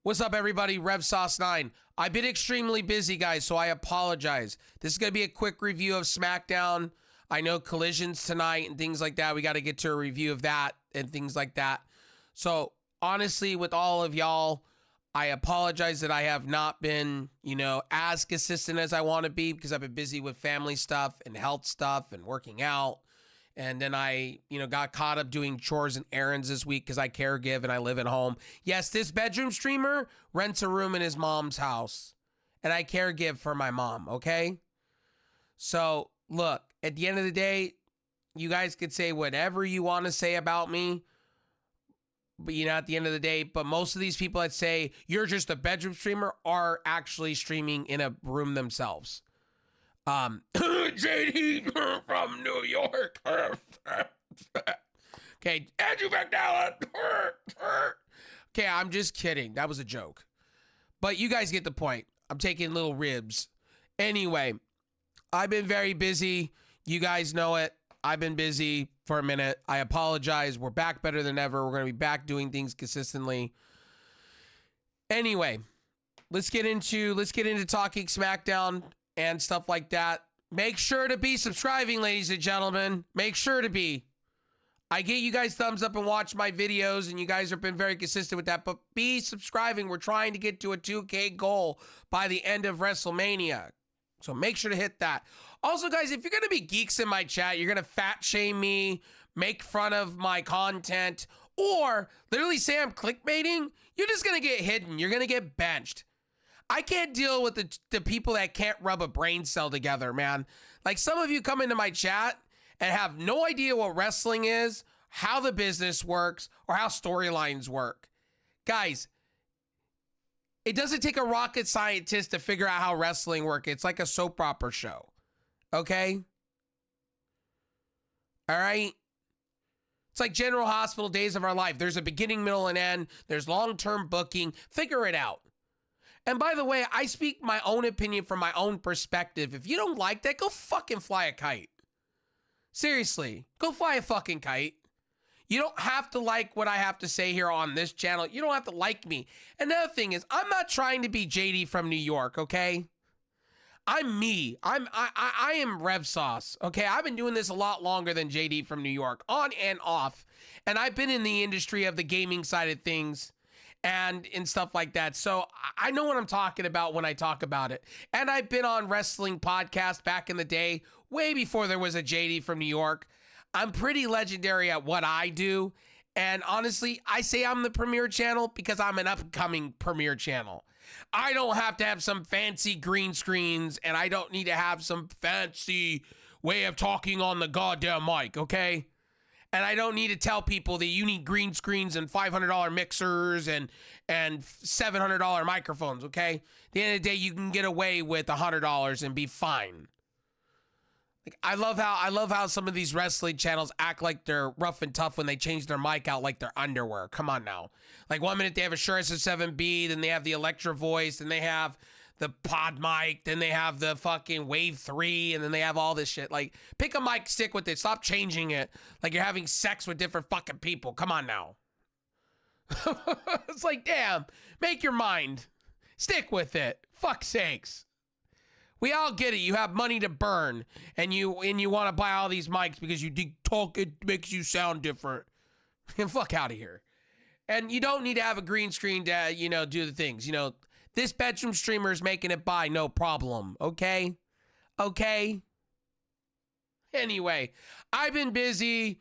What's up, everybody? RevSauce9. I've been extremely busy, guys, so I apologize. This is going to be a quick review of SmackDown. I know Collisions tonight and things like that. We got to get to a review of that and things like that. So, honestly, with all of y'all, I apologize that I have not been, as consistent as I want to be because I've been busy with family stuff and health stuff and working out. And then I, got caught up doing chores and errands this week because I caregive and I live at home. Yes, this bedroom streamer rents a room in his mom's house. And I caregive for my mom, okay? So, look, at the end of the day, you guys could say whatever you want to say about me. But, at the end of the day, but most of these people that say you're just a bedroom streamer are actually streaming in a room themselves. JD from New York. Okay, Andrew McDowell. Okay, I'm just kidding. That was a joke. But you guys get the point. I'm taking little ribs. Anyway, I've been very busy. You guys know it. I've been busy for a minute. I apologize. We're back better than ever. We're going to be back doing things consistently. Anyway, let's get into talking SmackDown and stuff like that. Make sure to be subscribing, ladies and gentlemen. Make sure to be. I get you guys thumbs up and watch my videos, and you guys have been very consistent with that, but be subscribing. We're trying to get to a 2K goal by the end of WrestleMania. So make sure to hit that. Also, guys, if you're going to be geeks in my chat, you're going to fat shame me, make fun of my content, or literally say I'm clickbaiting, you're just going to get hidden. You're going to get benched. I can't deal with the people that can't rub a brain cell together, man. Like, some of you come into my chat and have no idea what wrestling is, how the business works, or how storylines work. Guys, it doesn't take a rocket scientist to figure out how wrestling works. It's like a soap opera show. Okay? All right? It's like General Hospital, Days of Our Life. There's a beginning, middle, and end. There's long-term booking. Figure it out. And by the way, I speak my own opinion from my own perspective. If you don't like that, go fucking fly a kite. Seriously, go fly a fucking kite. You don't have to like what I have to say here on this channel. You don't have to like me. Another thing is, I'm not trying to be JD from New York, okay? I'm me. I am Rev Sauce, okay? I've been doing this a lot longer than JD from New York, on and off. And I've been in the industry of the gaming side of things and stuff like that. So I know what I'm talking about when I talk about it. And I've been on wrestling podcasts back in the day, way before there was a JD from New York. I'm pretty legendary at what I do. And honestly, I say I'm the premier channel because I'm an upcoming premier channel. I don't have to have some fancy green screens, and I don't need to have some fancy way of talking on the goddamn mic, okay? And I don't need to tell people that you need green screens and $500 mixers and $700 microphones, okay? At the end of the day, you can get away with $100 and be fine. Like, I love how some of these wrestling channels act like they're rough and tough when they change their mic out like their underwear. Come on now. Like, 1 minute they have a Shure SM7B, then they have the Electro Voice, then they have the pod mic, then they have the fucking Wave 3, and then they have all this shit. Like, pick a mic, stick with it. Stop changing it like you're having sex with different fucking people. Come on now. It's like, damn, make your mind. Stick with it. Fuck's sakes. We all get it. You have money to burn, and you want to buy all these mics because you talk, it makes you sound different. Fuck out of here. And you don't need to have a green screen to, do the things. This bedroom streamer is making it by, no problem. Okay? Okay? Anyway, I've been busy.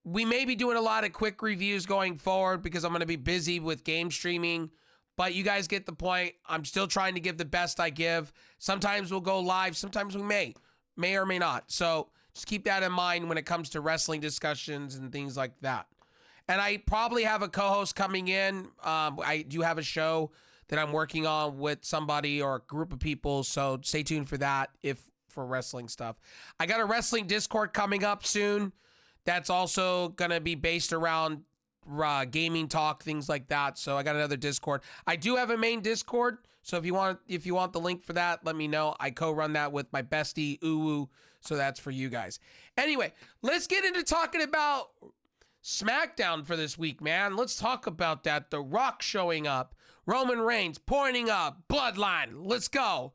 We may be doing a lot of quick reviews going forward because I'm going to be busy with game streaming. But you guys get the point. I'm still trying to give the best I give. Sometimes we'll go live. Sometimes we may or may not. So just keep that in mind when it comes to wrestling discussions and things like that. And I probably have a co-host coming in. I do have a show that I'm working on with somebody or a group of people. So stay tuned for that for wrestling stuff. I got a wrestling Discord coming up soon. That's also going to be based around gaming talk, things like that. So I got another Discord. I do have a main Discord, so if you want the link for that, let me know. I co-run that with my bestie Uwu, so that's for you guys. Anyway, let's get into talking about SmackDown for this week, man. Let's talk about that. The Rock showing up, Roman Reigns pointing up, Bloodline. Let's go.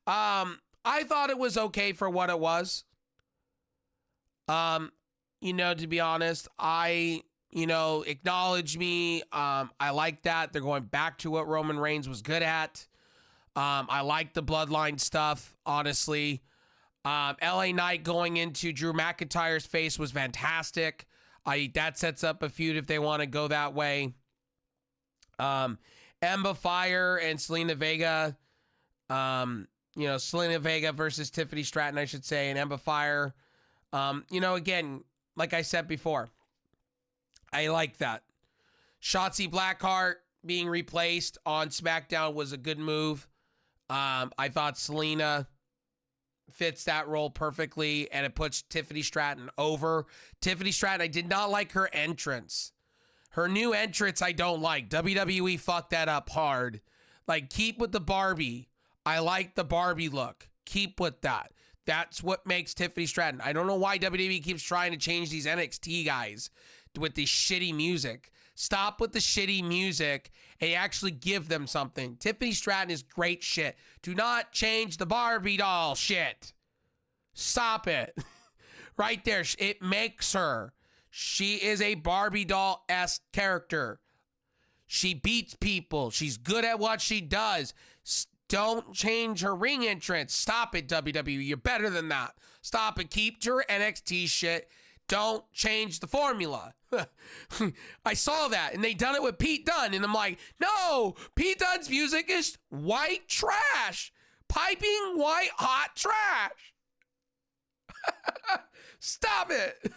I thought it was okay for what it was. To be honest, acknowledge me. I like that. They're going back to what Roman Reigns was good at. I like the Bloodline stuff, honestly. LA Knight going into Drew McIntyre's face was fantastic. That sets up a feud if they want to go that way. Emma Fire and Selena Vega. Selena Vega versus Tiffany Stratton, I should say, and Emma Fire. Again, like I said before, I like that. Shotzi Blackheart being replaced on SmackDown was a good move. I thought Selena fits that role perfectly, and it puts Tiffany Stratton over. Tiffany Stratton, I did not like her entrance. Her new entrance, I don't like. WWE fucked that up hard. Like, keep with the Barbie. I like the Barbie look. Keep with that. That's what makes Tiffany Stratton. I don't know why WWE keeps trying to change these NXT guys with this shitty music. Stop with the shitty music and actually give them something. Tiffany Stratton is great shit. Do not change the Barbie doll shit. Stop it. Right there. It makes her. She is a Barbie doll-esque character. She beats people. She's good at what she does. Don't change her ring entrance. Stop it, WWE. You're better than that. Stop it. Keep to her NXT shit. Don't change the formula. I saw that, and they done it with Pete Dunne, and I'm like, no, Pete Dunne's music is white trash. Piping white hot trash. Stop it.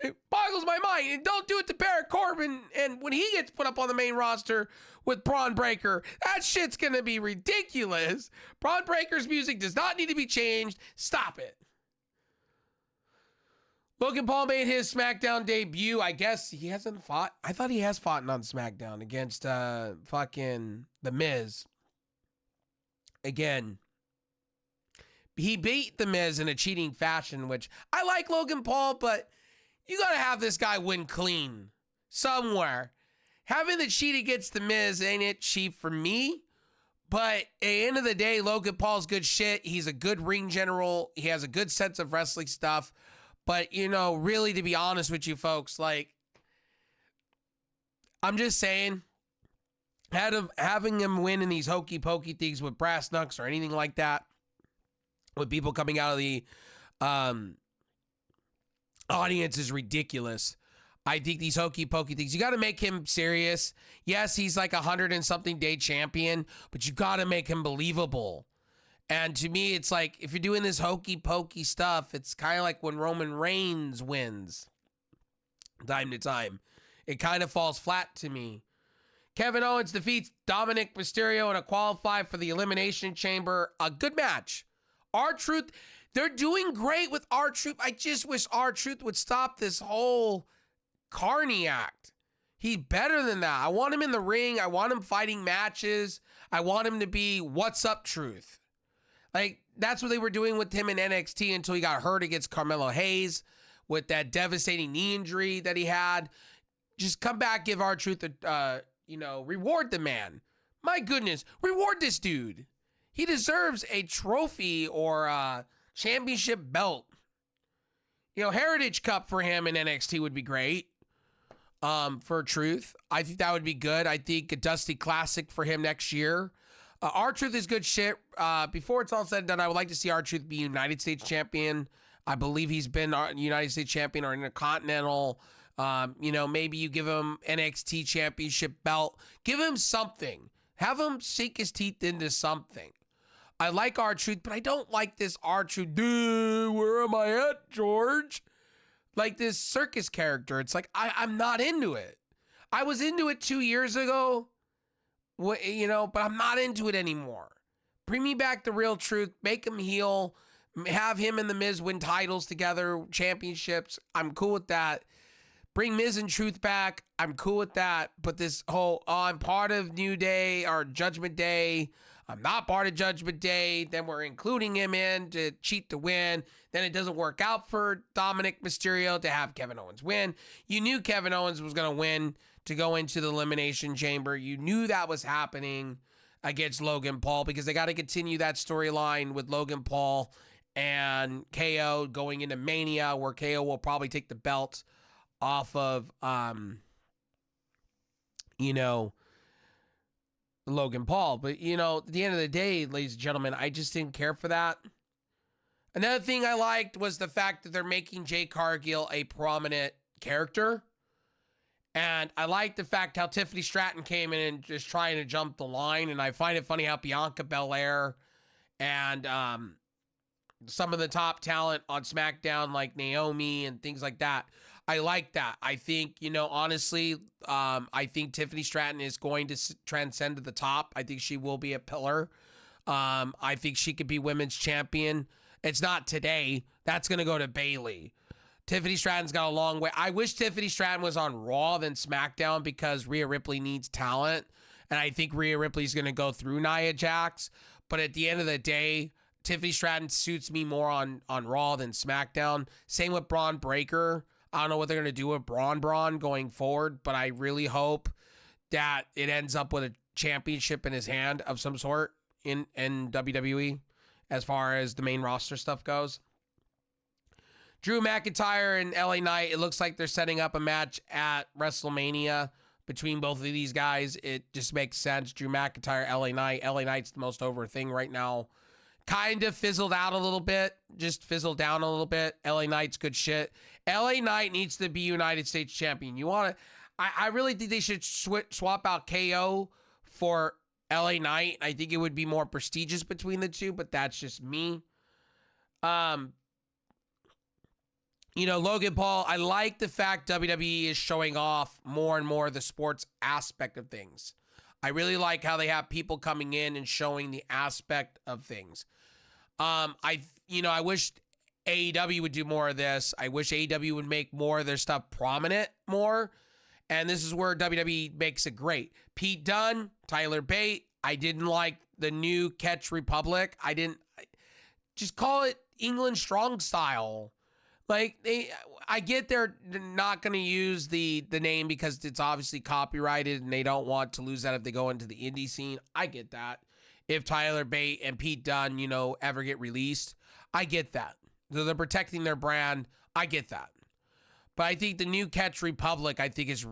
It boggles my mind. And don't do it to Baron Corbin. And when he gets put up on the main roster with Braun Breaker, that shit's going to be ridiculous. Braun Breaker's music does not need to be changed. Stop it. Logan Paul made his SmackDown debut. I guess he hasn't fought. I thought he has fought on SmackDown against fucking The Miz. Again, he beat The Miz in a cheating fashion, which I like Logan Paul, but you got to have this guy win clean somewhere. Having the cheat against The Miz ain't it cheap for me, but at the end of the day, Logan Paul's good shit. He's a good ring general. He has a good sense of wrestling stuff. But, really, to be honest with you folks, like, I'm just saying, having him win in these hokey pokey things with brass knucks or anything like that, with people coming out of the audience is ridiculous. I think these hokey pokey things, you got to make him serious. Yes, he's like 100 and something day champion, but you got to make him believable. And to me, it's like, if you're doing this hokey pokey stuff, it's kind of like when Roman Reigns wins time to time. It kind of falls flat to me. Kevin Owens defeats Dominic Mysterio in a qualify for the Elimination Chamber. A good match. R-Truth, they're doing great with R-Truth. I just wish R-Truth would stop this whole carny act. He's better than that. I want him in the ring. I want him fighting matches. I want him to be what's up Truth. Like, that's what they were doing with him in NXT until he got hurt against Carmelo Hayes with that devastating knee injury that he had. Just come back, give R-Truth reward the man. My goodness, reward this dude. He deserves a trophy or a championship belt. Heritage Cup for him in NXT would be great. For Truth, I think that would be good. I think a Dusty Classic for him next year. R-Truth is good shit. Before it's all said and done, I would like to see R-Truth be United States champion. I believe he's been United States champion or Intercontinental. Maybe you give him NXT championship belt. Give him something. Have him sink his teeth into something. I like R-Truth, but I don't like this R-Truth. Dude, where am I at, George? Like this circus character. It's like, I'm not into it. I was into it 2 years ago. But I'm not into it anymore. Bring me back the real Truth. Make him heel. Have him and The Miz win titles together, championships. I'm cool with that. Bring Miz and Truth back. I'm cool with that. But this whole, I'm part of New Day or Judgment Day. I'm not part of Judgment Day. Then we're including him in to cheat to win. Then it doesn't work out for Dominic Mysterio to have Kevin Owens win. You knew Kevin Owens was going to win to go into the Elimination Chamber. You knew that was happening against Logan Paul because they got to continue that storyline with Logan Paul and KO going into Mania, where KO will probably take the belt off of, Logan Paul. But, at the end of the day, ladies and gentlemen, I just didn't care for that. Another thing I liked was the fact that they're making Jade Cargill a prominent character. And I like the fact how Tiffany Stratton came in and just trying to jump the line. And I find it funny how Bianca Belair and some of the top talent on SmackDown, like Naomi and things like that, I like that. I think, honestly, I think Tiffany Stratton is going to transcend to the top. I think she will be a pillar. I think she could be women's champion. It's not today. That's going to go to Bayley. Tiffany Stratton's got a long way. I wish Tiffany Stratton was on Raw than SmackDown because Rhea Ripley needs talent. And I think Rhea Ripley's going to go through Nia Jax. But at the end of the day, Tiffany Stratton suits me more on Raw than SmackDown. Same with Braun Breaker. I don't know what they're going to do with Braun going forward, but I really hope that it ends up with a championship in his hand of some sort in WWE as far as the main roster stuff goes. Drew McIntyre and LA Knight, it looks like they're setting up a match at WrestleMania between both of these guys. It just makes sense. Drew McIntyre, LA Knight. LA Knight's the most over thing right now. Kind of fizzled out a little bit. Just fizzled down a little bit. LA Knight's good shit. LA Knight needs to be United States champion. You want to... I really think they should swap out KO for LA Knight. I think it would be more prestigious between the two, but that's just me. Logan Paul, I like the fact WWE is showing off more and more the sports aspect of things. I really like how they have people coming in and showing the aspect of things. I wish AEW would do more of this. I wish AEW would make more of their stuff prominent more. And this is where WWE makes it great. Pete Dunne, Tyler Bate. I didn't like the new Catch Republic. Just call it England Strong Style. I get they're not going to use the name because it's obviously copyrighted and they don't want to lose that if they go into the indie scene. I get that. If Tyler Bate and Pete Dunne, ever get released, I get that. So they're protecting their brand. I get that. But I think the new Catch Republic, I think is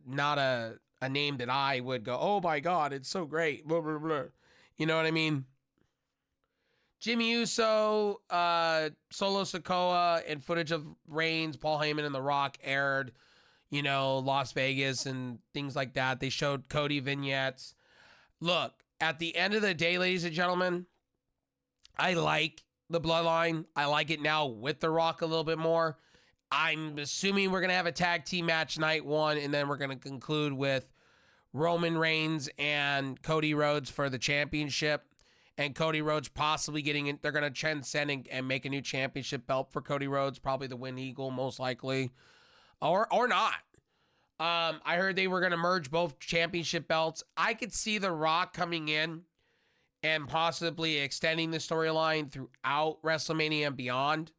not a name that I would go, oh my God, it's so great. Blah, blah, blah. You know what I mean? Jimmy Uso, Solo Sikoa, and footage of Reigns, Paul Heyman, and The Rock aired, Las Vegas and things like that. They showed Cody vignettes. Look, at the end of the day, ladies and gentlemen, I like the Bloodline. I like it now with The Rock a little bit more. I'm assuming we're going to have a tag team match night one, and then we're going to conclude with Roman Reigns and Cody Rhodes for the championship. And Cody Rhodes possibly getting in. They're going to transcend and make a new championship belt for Cody Rhodes. Probably the Win Eagle, most likely. Or not. I heard they were going to merge both championship belts. I could see The Rock coming in and possibly extending the storyline throughout WrestleMania and beyond.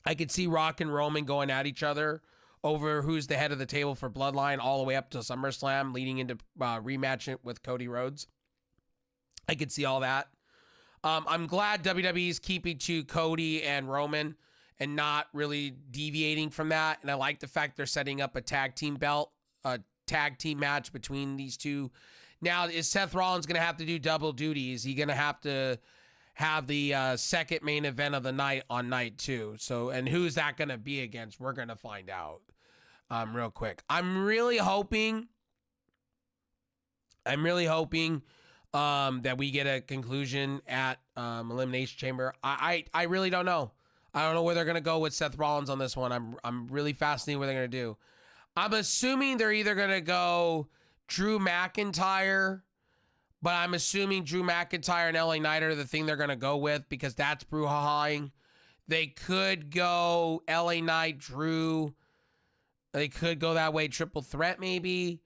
I could see Rock and Roman going at each other over who's the head of the table for Bloodline all the way up to SummerSlam, leading into rematching with Cody Rhodes. I could see all that. I'm glad WWE is keeping to Cody and Roman and not really deviating from that. And I like the fact they're setting up a tag team belt, a tag team match between these two. Now, is Seth Rollins going to have to do double duty? Is he going to have the second main event of the night on night two? So, and who's that going to be against? We're going to find out real quick. I'm really hoping that we get a conclusion at Elimination Chamber. I really don't know. I don't know where they're going to go with Seth Rollins on this one. I'm really fascinated what they're going to do. I'm assuming they're either going to go Drew McIntyre, but I'm assuming Drew McIntyre and LA Knight are the thing they're going to go with because that's brouhahaing. They could go LA Knight, Drew. They could go that way, triple threat maybe.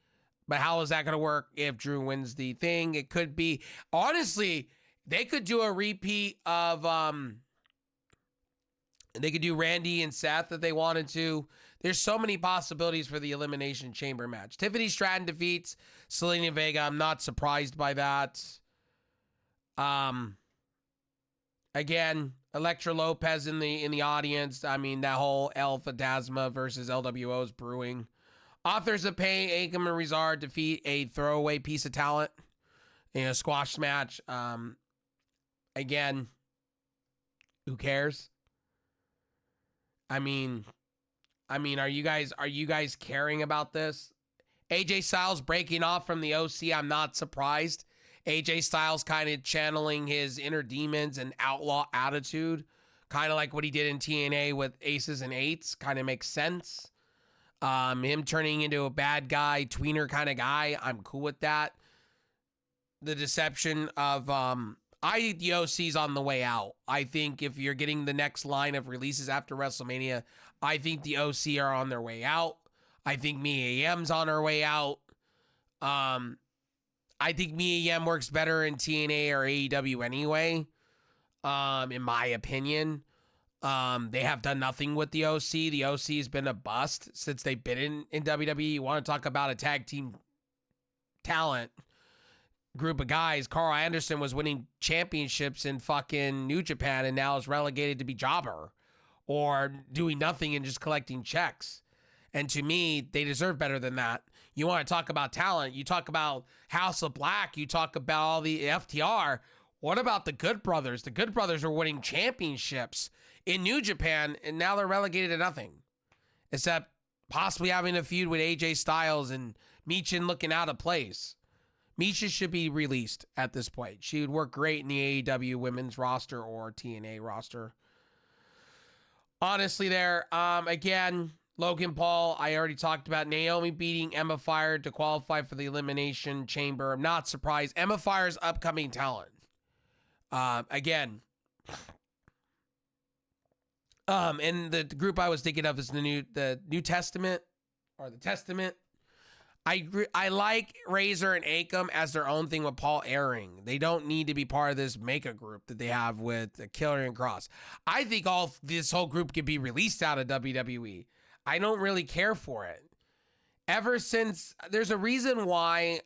But how is that going to work if Drew wins the thing? It could be, honestly, they could do a repeat of, they could do Randy and Seth if they wanted to. There's so many possibilities for the Elimination Chamber match. Tiffany Stratton defeats Selena Vega. I'm not surprised by that. Again, Elektra Lopez in the audience. I mean, that whole El Phantasma versus LWO is brewing. Authors of Pain, Akam and Rizard defeat a throwaway piece of talent in a squash match. Again, who cares? I mean, are you guys caring about this? AJ Styles breaking off from the OC. I'm not surprised. AJ Styles kind of channeling his inner demons and outlaw attitude, kind of like what he did in TNA with Aces and Eights. Kind of makes sense. Him turning into a bad guy, tweener kind of guy. I'm cool with that. The deception of I think the OC's on the way out. I think if you're getting the next line of releases after WrestleMania, I think the OC are on their way out. I think Mia Yim's on her way out. I think Mia Yim works better in TNA or AEW anyway, in my opinion. They have done nothing with the OC. The OC has been a bust since they've been in WWE. You want to talk about a tag team talent group of guys. Carl Anderson was winning championships in fucking New Japan and now is relegated to be jobber or doing nothing and just collecting checks. And to me, they deserve better than that. You want to talk about talent. You talk about House of Black. You talk about all the FTR. What about the Good Brothers? The Good Brothers are winning championships in New Japan, and now they're relegated to nothing. Except possibly having a feud with AJ Styles and Michin looking out of place. Misha should be released at this point. She would work great in the AEW women's roster or TNA roster. Honestly there, again, Logan Paul, I already talked about. Naomi beating Emma Fire to qualify for the Elimination Chamber. I'm not surprised. Emma Fire's upcoming talent. Again, and the group I was thinking of is the New Testament or the Testament. I like Razor and Akam as their own thing with Paul Ellering. They don't need to be part of this mega group that they have with Killer and Cross. I think this whole group could be released out of WWE. I don't really care for it. Ever since, there's a reason why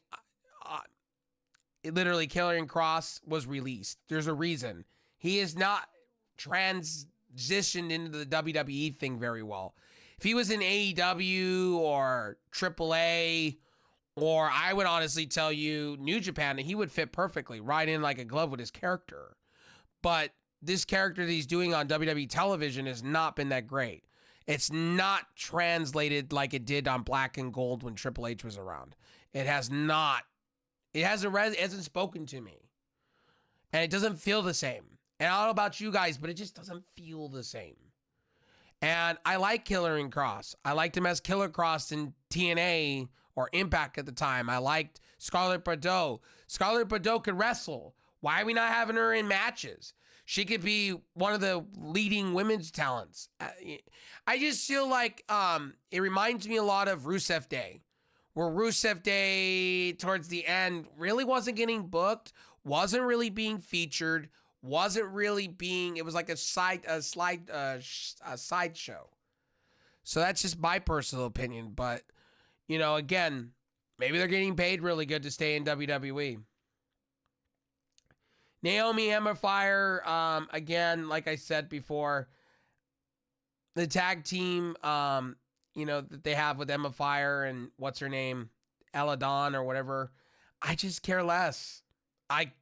literally Killer and Cross was released. There's a reason. He is not transitioned into the WWE thing very well. If he was in AEW or AAA, or I would honestly tell you New Japan, he would fit perfectly right in like a glove with his character. But this character that he's doing on WWE television has not been that great. It's not translated like it did on Black and Gold when Triple H was around. It has not. It hasn't spoken to me. And it doesn't feel the same. And I don't know about you guys, but it just doesn't feel the same. And I like Killer and Cross. I liked him as Killer Cross in TNA or Impact at the time. I liked Scarlett Bordeaux. Scarlett Bordeaux could wrestle. Why are we not having her in matches? She could be one of the leading women's talents. I just feel like it reminds me a lot of Rusev Day, where Rusev Day towards the end really wasn't getting booked, wasn't really being featured, wasn't really being. It was like a sideshow. So that's just my personal opinion. But you know, again, maybe they're getting paid really good to stay in WWE. Naomi, Emma Fire, again, like I said before, the tag team, that they have with Emma Fire and what's her name, Ella Dawn or whatever, I just care less. I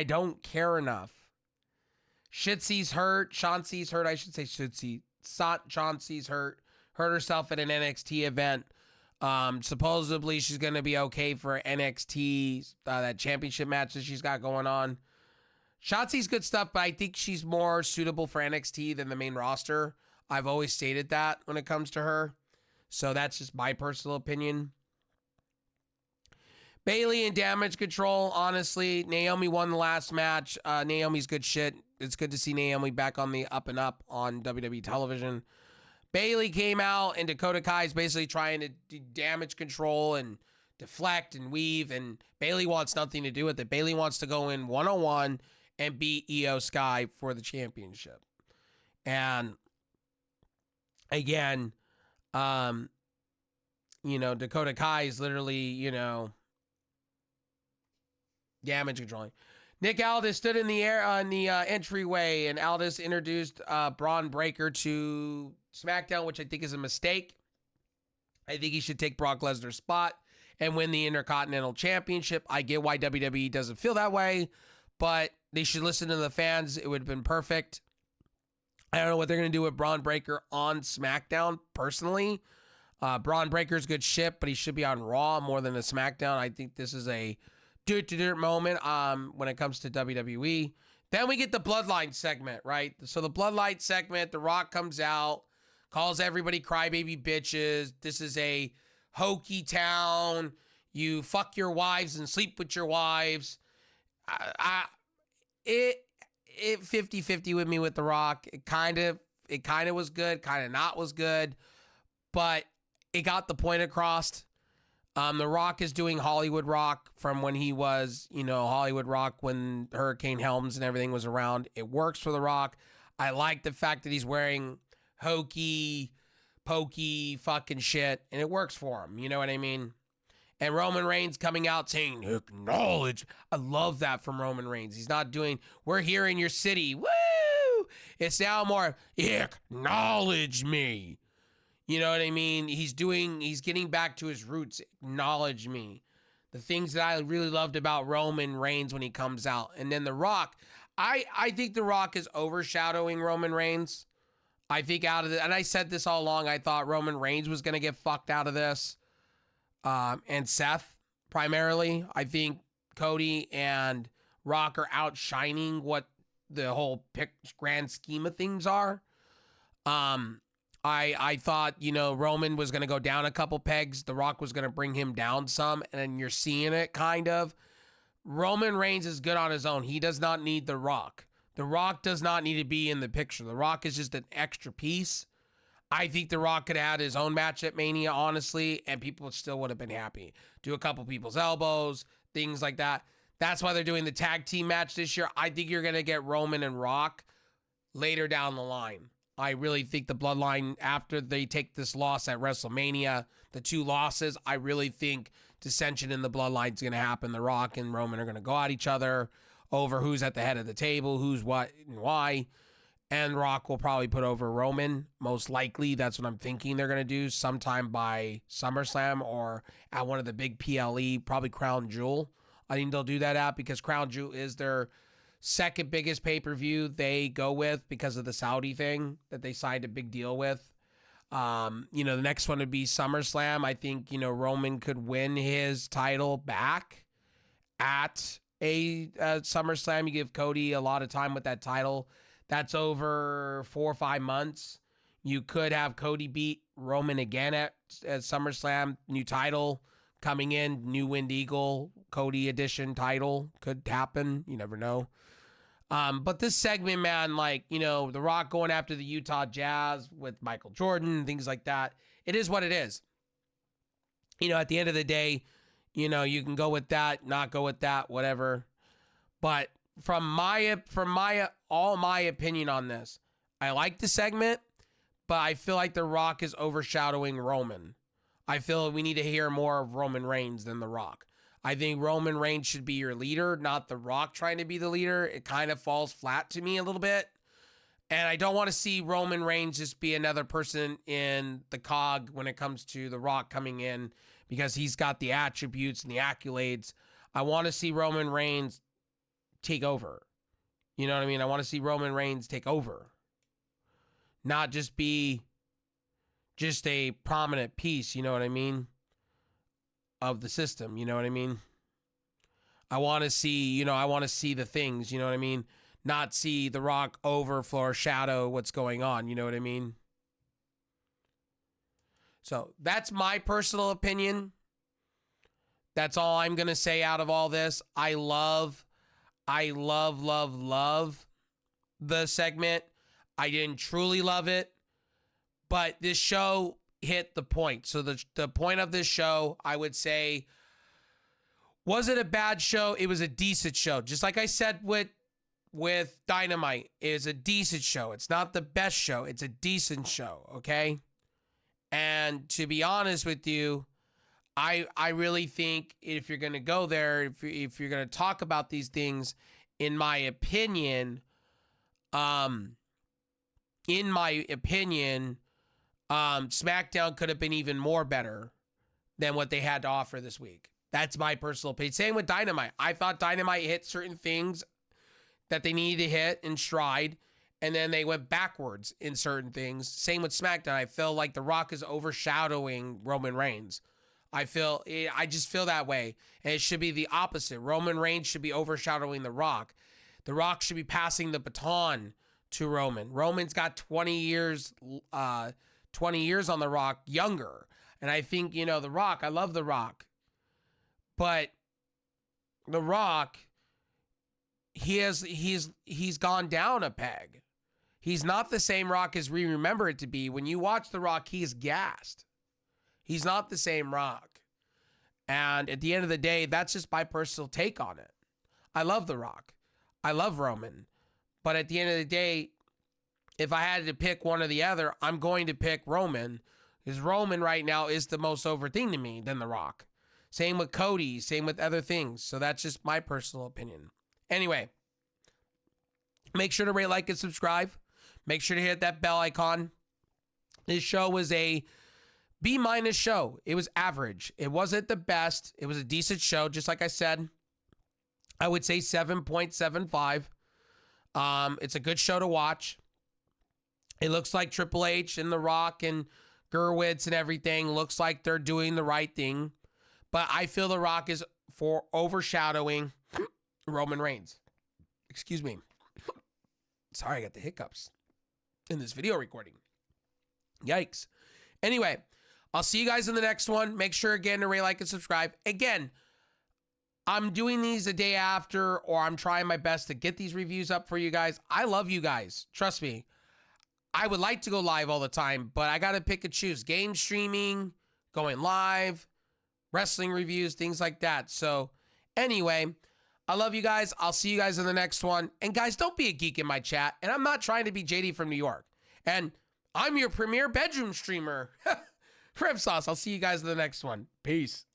don't care enough. Shitsy's hurt. Chauncey's hurt. I should say Shitsy. Chauncey's hurt. Hurt herself at an NXT event. Supposedly she's going to be okay for NXT, that championship match that she's got going on. Shotzi's good stuff, but I think she's more suitable for NXT than the main roster. I've always stated that when it comes to her. So that's just my personal opinion. Bayley and Damage Control, honestly, Naomi won the last match. Naomi's good shit. It's good to see Naomi back on the up and up on WWE television. Bayley came out and Dakota Kai is basically trying to do Damage Control and deflect and weave, and Bayley wants nothing to do with it. Bayley wants to go in one-on-one and beat Io Sky for the championship. And again, Dakota Kai is literally, damage controlling. Nick Aldis stood in the air on the entryway, and Aldis introduced Braun Breaker to SmackDown, which I think is a mistake. I think he should take Brock Lesnar's spot and win the Intercontinental Championship. I get why WWE doesn't feel that way, but they should listen to the fans. It would have been perfect. I don't know what they're going to do with Braun Breaker on SmackDown, personally. Braun Breaker's good shit, but he should be on Raw more than a SmackDown. I think this is a dirt moment when it comes to WWE. Then we get the Bloodline segment, right? So the Bloodline segment, The Rock comes out, calls everybody crybaby bitches. This is a hokey town. You fuck your wives and sleep with your wives. It 50-50 with me with The Rock. It kind of was good, kind of not was good, but it got the point across. The Rock is doing Hollywood Rock from when he was, Hollywood Rock when Hurricane Helms and everything was around. It works for The Rock. I like the fact that he's wearing hokey, pokey fucking shit, and it works for him. You know what I mean? And Roman Reigns coming out saying, acknowledge. I love that from Roman Reigns. He's not doing, we're here in your city. Woo! It's now more, acknowledge me. You know what I mean? He's getting back to his roots. Acknowledge me. The things that I really loved about Roman Reigns when he comes out. And then The Rock. I think The Rock is overshadowing Roman Reigns. I think out of it, and I said this all along, I thought Roman Reigns was going to get fucked out of this. And Seth, primarily. I think Cody and Rock are outshining what the whole grand scheme of things are. I thought, Roman was going to go down a couple pegs. The Rock was going to bring him down some, and you're seeing it, kind of. Roman Reigns is good on his own. He does not need The Rock. The Rock does not need to be in the picture. The Rock is just an extra piece. I think The Rock could have had his own match at Mania, honestly, and people still would have been happy. Do a couple people's elbows, things like that. That's why they're doing the tag team match this year. I think you're going to get Roman and Rock later down the line. I really think the Bloodline, after they take this loss at WrestleMania, the 2 losses, I really think dissension in the Bloodline is going to happen. The Rock and Roman are going to go at each other over who's at the head of the table, who's what and why. And Rock will probably put over Roman, most likely. That's what I'm thinking they're going to do sometime by SummerSlam or at one of the big PLE, probably Crown Jewel. I think they'll do that at, because Crown Jewel is their second biggest pay-per-view they go with because of the Saudi thing that they signed a big deal with. The next one would be SummerSlam. I think, Roman could win his title back at a SummerSlam. You give Cody a lot of time with that title. That's over 4 or 5 months. You could have Cody beat Roman again at SummerSlam. New title coming in, new Wind Eagle, Cody edition title could happen. You never know. But this segment, man, The Rock going after the Utah Jazz with Michael Jordan, things like that. It is what it is. At the end of the day, you can go with that, not go with that, whatever. But from my opinion on this, I like the segment, but I feel like The Rock is overshadowing Roman. I feel we need to hear more of Roman Reigns than The Rock. I think Roman Reigns should be your leader, not The Rock trying to be the leader. It kind of falls flat to me a little bit. And I don't want to see Roman Reigns just be another person in the cog when it comes to The Rock coming in, because he's got the attributes and the accolades. I want to see Roman Reigns take over. You know what I mean? I want to see Roman Reigns take over. Not just be just a prominent piece, you know what I mean, of the system, you know what I mean? I want to see, the things, you know what I mean? Not see The Rock overshadow what's going on, you know what I mean? So that's my personal opinion. That's all I'm going to say out of all this. I love the segment. I didn't truly love it, but this show hit the point. So the point of this show, I would say Was it a bad show? It was a decent show. Just like I said with Dynamite, it is a decent show. It's not the best show. It's a decent show, okay? And to be honest with you, I really think if you're going to go there, if you're going to talk about these things, in my opinion, SmackDown could have been even more better than what they had to offer this week. That's my personal opinion. Same with Dynamite. I thought Dynamite hit certain things that they needed to hit in stride, and then they went backwards in certain things. Same with SmackDown. I feel like The Rock is overshadowing Roman Reigns. I just feel that way. And it should be the opposite. Roman Reigns should be overshadowing The Rock. The Rock should be passing the baton to Roman. Roman's got 20 years on The Rock, younger. And I think, The Rock, I love The Rock. But The Rock, he's gone down a peg. He's not the same Rock as we remember it to be. When you watch The Rock, he is gassed. He's not the same Rock. And at the end of the day, that's just my personal take on it. I love The Rock. I love Roman. But at the end of the day, if I had to pick one or the other, I'm going to pick Roman. Because Roman right now is the most over thing to me than The Rock. Same with Cody. Same with other things. So that's just my personal opinion. Anyway, make sure to rate, like, and subscribe. Make sure to hit that bell icon. This show was a B- show. It was average. It wasn't the best. It was a decent show. Just like I said, I would say 7.75. It's a good show to watch. It looks like Triple H and The Rock and Gerwitz and everything looks like they're doing the right thing. But I feel The Rock is for overshadowing Roman Reigns. Excuse me. Sorry, I got the hiccups in this video recording. Yikes. Anyway, I'll see you guys in the next one. Make sure again to rate, like, and subscribe. Again, I'm doing these a day after, or I'm trying my best to get these reviews up for you guys. I love you guys. Trust me. I would like to go live all the time, but I got to pick and choose. Game streaming, going live, wrestling reviews, things like that. So anyway, I love you guys. I'll see you guys in the next one. And guys, don't be a geek in my chat. And I'm not trying to be JD from New York. And I'm your premier bedroom streamer. Crib Sauce. I'll see you guys in the next one. Peace.